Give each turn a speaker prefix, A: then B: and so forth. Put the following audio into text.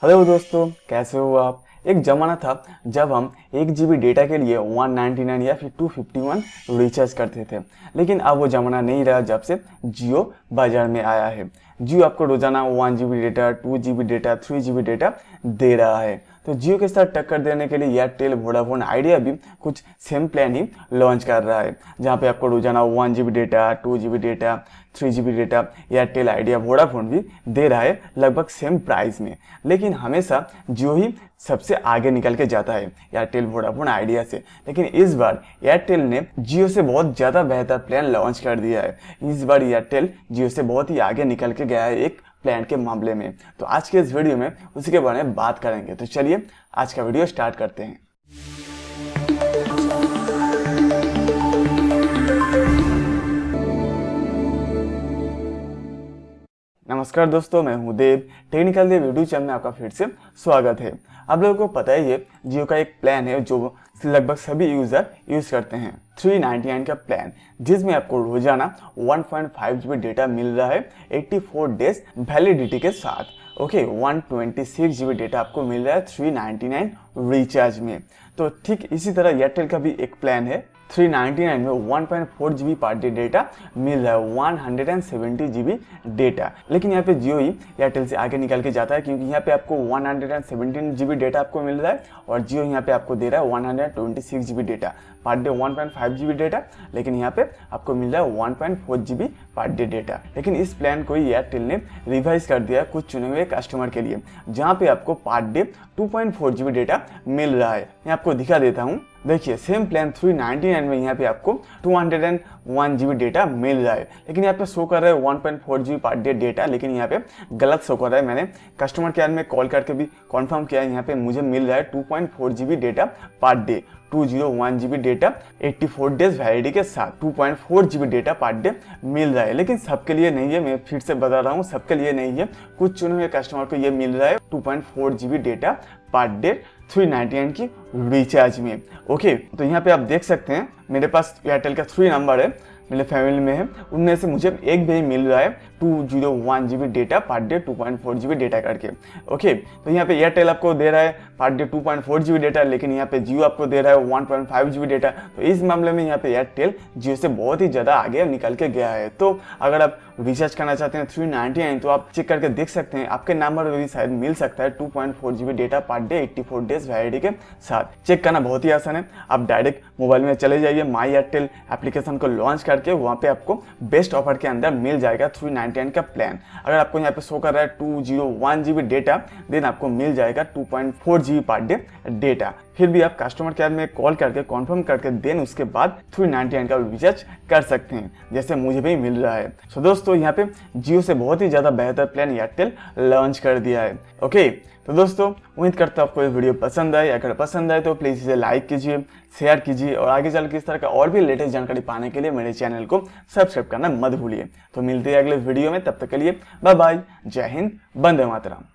A: Hello दोस्तों, कैसे हो आप। एक ज़माना था जब हम 1 GB डेटा के लिए 199 या फिर 251 रिचार्ज करते थे, लेकिन अब वो ज़माना नहीं रहा जब से जियो बाज़ार में आया है। जियो आपको रोज़ाना 1 GB data, 2 GB data, 3 GB data दे रहा है। तो जियो के साथ टक्कर देने के लिए एयरटेल, वोडाफोन आइडिया भी कुछ सेम प्लान ही लॉन्च कर रहा है, जहाँ पे आपको रोज़ाना 1 GB data, 2 GB data, 3 GB data Airtel, idea, Vodafone भी दे रहा है लगभग सेम प्राइस में। लेकिन हमेशा जियो ही सबसे आगे निकल के जाता है एयरटेल, वोडाफोन आइडिया से। लेकिन इस बार एयरटेल ने जियो से बहुत ज़्यादा बेहतर प्लान लॉन्च कर दिया है। इस बार एयरटेल जियो से बहुत ही आगे निकल के गया है एक प्लान के मामले में। तो आज के इस वीडियो में उसी के बारे में बात करेंगे। तो चलिए आज का वीडियो स्टार्ट करते हैं। नमस्कार दोस्तों, मैं हूं देव। टेक्निकल देव यूट्यूब चैनल में आपका फिर से स्वागत है। आप लोगों को पता ही है जियो का एक प्लान है जो लगभग सभी यूज़र यूज़ करते हैं, 399 का प्लान, जिसमें आपको रोजाना 1.5 GB डेटा मिल रहा है 84 डेज वैलिडिटी के साथ। ओके, 126 GB डेटा आपको मिल रहा है 399 रिचार्ज में। तो ठीक इसी तरह एयरटेल का भी एक प्लान है, 399 में 1.4 GB पर डे डेटा मिल रहा है, 170 GB डेटा। लेकिन यहाँ पे जियो ही एयरटेल से आगे निकल के जाता है, क्योंकि यहाँ पे आपको 117 GB डेटा आपको मिल रहा है और जियो यहाँ पे आपको दे रहा है 126 GB data per day, 1.5 GB data, लेकिन यहाँ पे आपको मिल रहा है 1.4 GB पर डे डेटा। लेकिन इस प्लान को एयरटेल ने रिवाइज कर दिया कुछ चुने हुए कस्टमर के लिए, जहाँ पे आपको पर डे 2.4 GB डेटा मिल रहा है। मैं आपको दिखा देता हूँ। देखिए, सेम प्लान 399 में यहाँ पे आपको 201 GB डेटा मिल रहा है, लेकिन यहाँ पे शो कर रहा है 1.4 GB पर डे डेटा, लेकिन यहाँ पे गलत शो कर रहा है। मैंने कस्टमर केयर में कॉल करके भी कंफर्म किया है, यहाँ पे मुझे मिल रहा है 2.4 GB data per day, 201 GB data 84 days validity के साथ 2.4 GB data per day meal रहा है। लेकिन सबके लिए नहीं है, मैं फिर से बता रहा हूँ, सबके लिए नहीं है। कुछ चुने हुए कस्टमर को ये मिल रहा है 2.4 GB डेटा पर डे 399 की रिचार्ज में। ओके, तो यहाँ पे आप देख सकते हैं मेरे पास एयरटेल का 3 नंबर है, मेरे फैमिली में है, उनमें से मुझे एक भी मिल रहा है 201 GB data per day 2.4 GB data करके। ओके, तो यहाँ पे एयरटेल आपको दे रहा है पर डे 2.4 GB डेटा, लेकिन यहाँ पे जियो आपको दे रहा है 1.5 GB डेटा। तो इस मामले में यहाँ पे एयरटेल जियो से बहुत ही ज़्यादा आगे निकल के गया है। तो अगर आप रिचार्ज करना चाहते हैं 399, तो आप चेक करके देख सकते हैं, आपके नंबर पर भी शायद मिल सकता है 2.4 GB data per day 84 days validity के साथ। चेक करना बहुत ही आसान है, आप डायरेक्ट मोबाइल में चले जाइए, माई एयरटेल एप्लीकेशन को लॉन्च करके वहाँ पे आपको बेस्ट ऑफर के अंदर मिल जाएगा 399 का प्लान। अगर आपको यहाँ पे शो कर रहा है 201 GB डेटा, देन आपको मिल जाएगा 2.4 GB पर डे डेटा। फिर भी आप कस्टमर केयर में कॉल करके कंफर्म करके देन उसके बाद 399 का रिचार्ज कर सकते हैं, जैसे मुझे भी मिल रहा है। सो दोस्तों, यहाँ पे जियो से बहुत ही ज़्यादा बेहतर प्लान एयरटेल लॉन्च कर दिया है। ओके, तो दोस्तों उम्मीद करता हूँ आपको ये वीडियो पसंद आए। अगर पसंद आए तो प्लीज़ इसे लाइक कीजिए, शेयर कीजिए, और आगे चल के इस तरह का और भी लेटेस्ट जानकारी पाने के लिए मेरे चैनल को सब्सक्राइब करना मत भूलिए। तो मिलते हैं अगले वीडियो में, तब तक के लिए बाय बाय, जय हिंद, वंदे मातरम।